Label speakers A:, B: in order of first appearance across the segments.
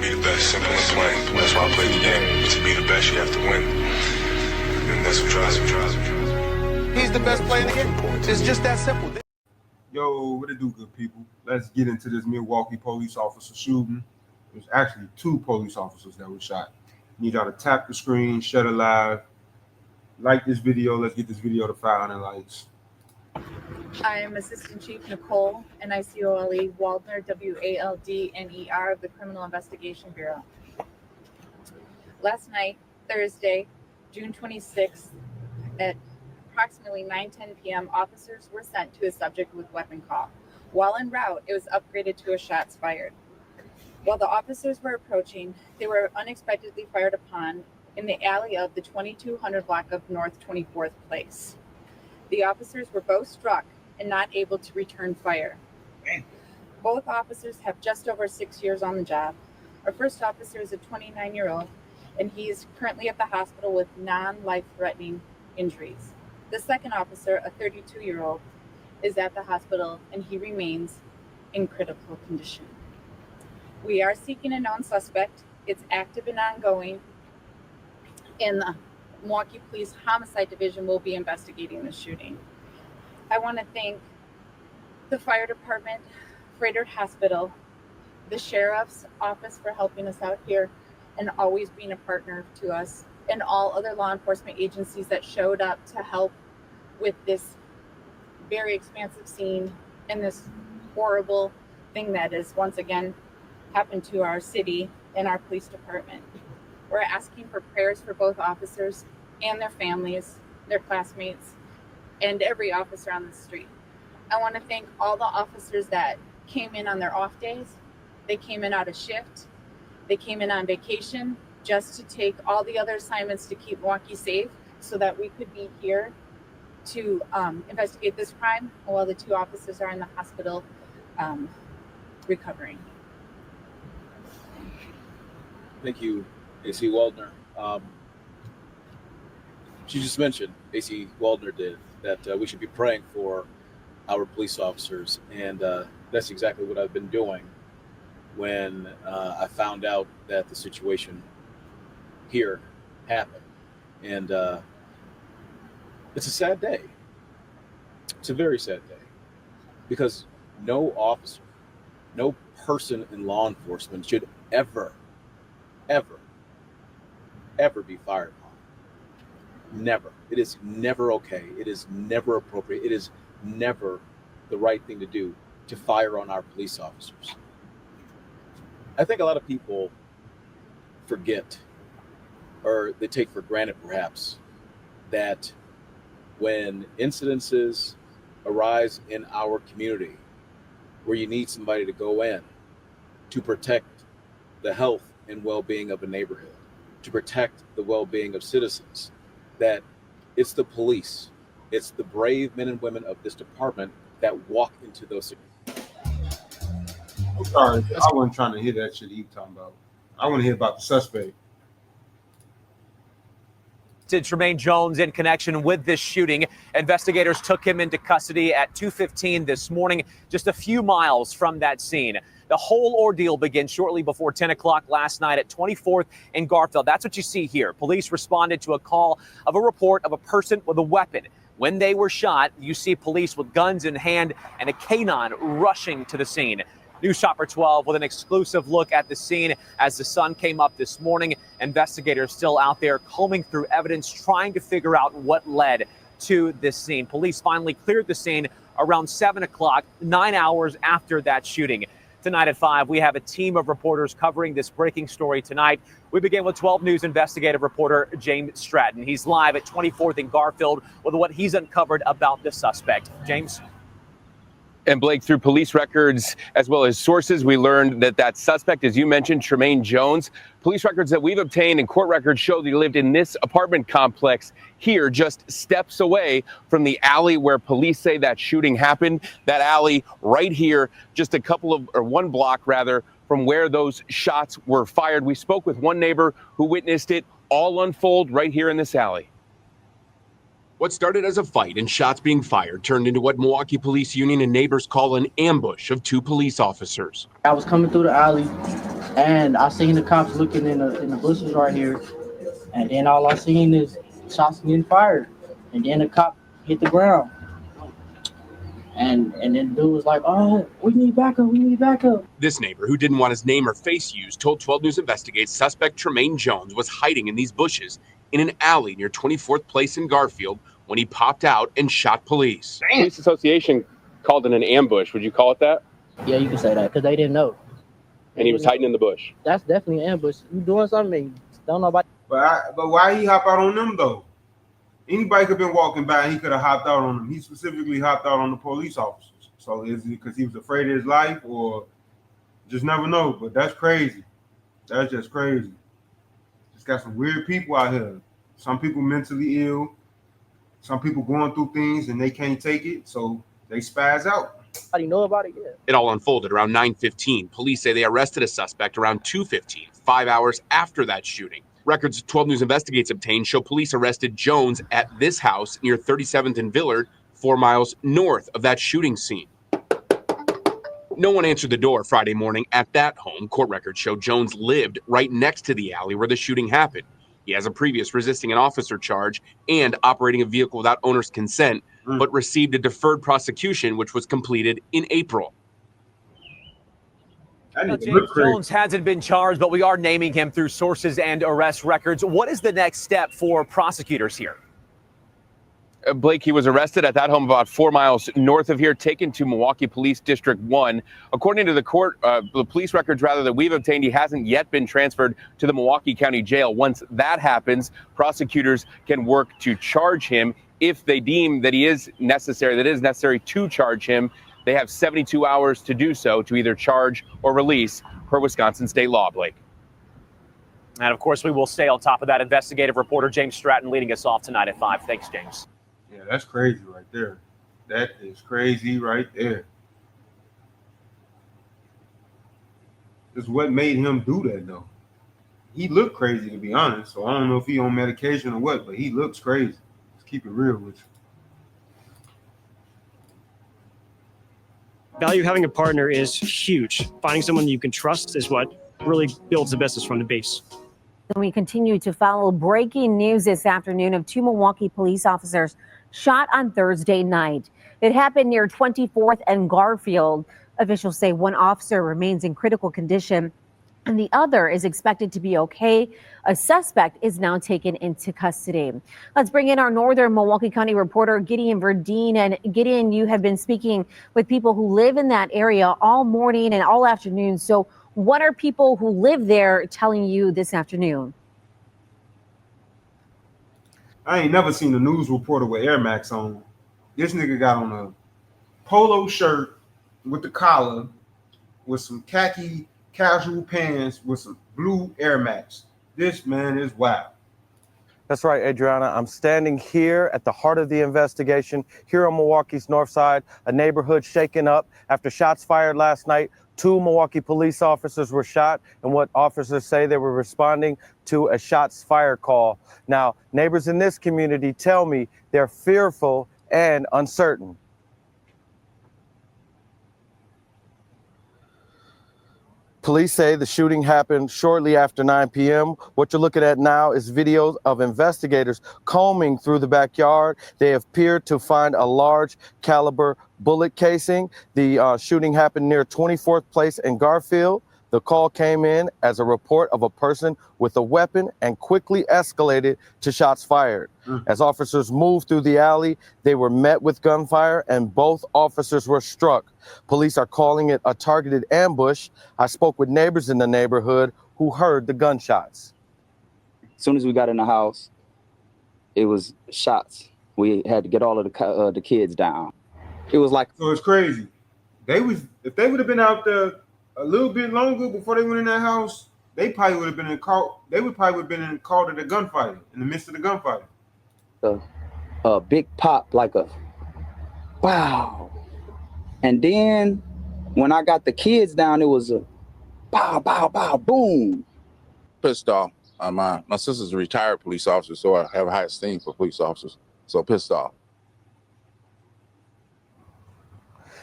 A: to be the best, simple and plain. That's why I play the game. To be the best, you have to win. And that's what drives me.
B: He's the best player in the game. It's just that simple.
C: Yo, what it do, good people? Let's get into this Milwaukee police officer shooting. There's actually 2 police officers that were shot. Need y'all to tap the screen, share it live, like this video. Let's get this video to 500 likes.
D: I am Assistant Chief Nicole, NICOLE Waldner, WALDNER of the Criminal Investigation Bureau. Last night, Thursday, June 26th, at approximately 9:10 p.m., officers were sent to a subject with weapon call. While en route, it was upgraded to a shots fired. While the officers were approaching, they were unexpectedly fired upon in the alley of the 2200 block of North 24th Place. The officers were both struck and not able to return fire. Both officers have just over 6 years on the job. Our first officer is a 29-year-old, and he is currently at the hospital with non-life-threatening injuries. The second officer, a 32-year-old, is at the hospital, and he remains in critical condition. We are seeking a known suspect. It's active and ongoing, and the Milwaukee Police Homicide Division will be investigating the shooting. I want to thank the fire department, Freighter Hospital, the sheriff's office for helping us out here and always being a partner to us, and all other law enforcement agencies that showed up to help with this very expansive scene and this horrible thing that is once again happened to our city and our police department. We're asking for prayers for both officers and their families, their classmates, and every officer on the street. I want to thank all the officers that came in on their off days. They came in out of shift. They came in on vacation just to take all the other assignments to keep Milwaukee safe so that we could be here to investigate this crime while the 2 officers are in the hospital recovering.
E: Thank you, AC Waldner. She just mentioned, AC Waldner did, that we should be praying for our police officers. And that's exactly what I've been doing when I found out that the situation here happened. And it's a sad day. It's a very sad day because no officer, no person in law enforcement should ever be fired upon. Never. It is never okay. It is never appropriate. It is never the right thing to do to fire on our police officers. I think a lot of people forget, or they take for granted perhaps, that when incidences arise in our community where you need somebody to go in to protect the health and well-being of a neighborhood, to protect the well-being of citizens, that it's the police, it's the brave men and women of this department that walk into those.
C: I'm sorry, I wasn't trying to hear that shit you talking about. I want to hear about the suspect.
F: Tremaine Jones in connection with this shooting. Investigators took him into custody at 2:15 this morning, just a few miles from that scene. The whole ordeal began shortly before 10 o'clock last night at 24th and Garfield. That's what you see here. Police responded to a call of a report of a person with a weapon. When they were shot, you see police with guns in hand and a canine rushing to the scene. News Chopper 12 with an exclusive look at the scene as the sun came up this morning. Investigators still out there combing through evidence, trying to figure out what led to this scene. Police finally cleared the scene around 7 o'clock, 9 hours after that shooting. Tonight at 5, we have a team of reporters covering this breaking story tonight. We begin with 12 News investigative reporter James Stratton. He's live at 24th and Garfield with what he's uncovered about the suspect. James?
G: And Blake, through police records as well as sources, we learned that suspect, as you mentioned, Tremaine Jones, police records that we've obtained and court records show that he lived in this apartment complex here, just steps away from the alley where police say that shooting happened. That alley right here, just one block rather, from where those shots were fired. We spoke with one neighbor who witnessed it all unfold right here in this alley.
H: What started as a fight and shots being fired turned into what Milwaukee Police Union and neighbors call an ambush of 2 police officers.
I: I was coming through the alley, And I seen the cops looking in the bushes right here, and then all I seen is shots getting fired, and then the cop hit the ground, and then the dude was like, "Oh, we need backup, we need backup."
H: This neighbor, who didn't want his name or face used, told 12 News Investigates suspect Tremaine Jones was hiding in these bushes in an alley near 24th Place in Garfield when he popped out and shot police.
G: Police Association called it an ambush. Would you call it that?
I: Yeah, you can say that because they didn't know.
G: And he was hiding in the bush.
I: That's definitely an ambush. You doing something, you don't know about.
C: But why he hop out on them though? Anybody could have been walking by and he could have hopped out on them. He specifically hopped out on the police officers. So is it because he was afraid of his life, or just never know? But that's crazy. That's just crazy. Just got some weird people out here. Some people mentally ill. Some people going through things and they can't take it, so they spaz out.
I: How do you know about it? Yeah.
H: It all unfolded around 9:15. Police say they arrested a suspect around 2:15, 5 hours after that shooting. Records 12 News Investigates obtained show police arrested Jones at this house near 37th and Villard, 4 miles north of that shooting scene. No one answered the door Friday morning at that home. Court records show Jones lived right next to the alley where the shooting happened. He has a previous resisting an officer charge and operating a vehicle without owner's consent, but received a deferred prosecution, which was completed in April.
F: James Jones hasn't been charged, but we are naming him through sources and arrest records. What is the next step for prosecutors here?
G: Blake, he was arrested at that home about 4 miles north of here, taken to Milwaukee Police District 1. According to the the police records that we've obtained, he hasn't yet been transferred to the Milwaukee County Jail. Once that happens, prosecutors can work to charge him if they deem that it is necessary to charge him. They have 72 hours to do so, to either charge or release, per Wisconsin state law, Blake.
F: And, of course, we will stay on top of that. Investigative reporter James Stratton leading us off tonight at 5. Thanks, James.
C: Yeah, that's crazy right there. That is crazy right there. It's what made him do that, though. He looked crazy, to be honest. So I don't know if he on medication or what, but he looks crazy. Let's keep it real with you.
J: Value of having a partner is huge. Finding someone you can trust is what really builds the business from the base.
K: We continue to follow breaking news this afternoon of 2 Milwaukee police officers shot on Thursday night. It happened near 24th and Garfield. Officials say one officer remains in critical condition and the other is expected to be okay. A suspect is now taken into custody. Let's bring in our northern Milwaukee County reporter, Gideon Verdeen. And Gideon, you have been speaking with people who live in that area all morning and all afternoon. So what are people who live there telling you this afternoon?
C: I ain't never seen a news reporter with Air Max on. This nigga got on a polo shirt with the collar, with some khaki casual pants, with some blue Air Max. This man is wild.
L: That's right, Adriana. I'm standing here at the heart of the investigation here on Milwaukee's north side, a neighborhood shaken up after shots fired last night. 2 Milwaukee police officers were shot, and what officers say they were responding to a shots fired call. Now, neighbors in this community tell me they're fearful and uncertain. Police say the shooting happened shortly after 9 p.m. What you're looking at now is videos of investigators combing through the backyard. They appear to find a large caliber bullet casing. The shooting happened near 24th Place in Garfield. The call came in as a report of a person with a weapon and quickly escalated to shots fired. As officers moved through the alley, they were met with gunfire and both officers were struck. Police are calling it a targeted ambush. I spoke with neighbors in the neighborhood who heard the gunshots.
M: As soon as we got in the house, it was shots. We had to get all of the kids down. It was like,
C: so it's crazy. If they would have been out there a little bit longer before they went in that house, they probably would have been called at a gunfight, in the midst of the gunfight.
M: A big pop, like a wow. And then when I got the kids down, it was a bow, bow, bow, boom.
N: Pissed off. My sister's a retired police officer, so I have a high esteem for police officers. So pissed off.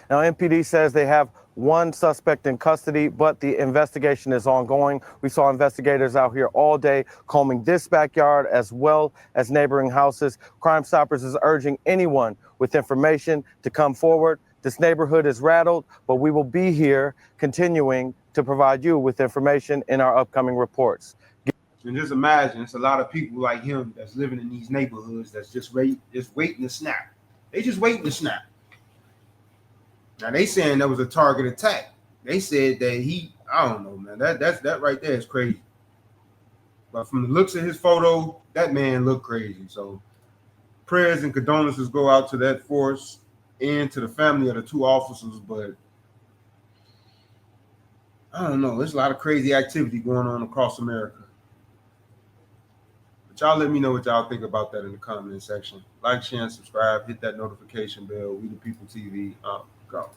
L: Now, MPD says they have one suspect in custody, but the investigation is ongoing. We saw investigators out here all day combing this backyard as well as neighboring houses. Crime Stoppers is urging anyone with information to come forward. This neighborhood is rattled, but we will be here continuing to provide you with information in our upcoming reports.
C: And just imagine, it's a lot of people like him that's living in these neighborhoods that's just waiting to snap. They just waiting to snap. Now they saying that was a target attack. They said that I don't know, man. That right there is crazy. But from the looks of his photo, that man looked crazy. So prayers and condolences go out to that force and to the family of the two officers. But I don't know. There's a lot of crazy activity going on across America. But y'all let me know what y'all think about that in the comment section. Like, share, and subscribe. Hit that notification bell. We the People TV. Go.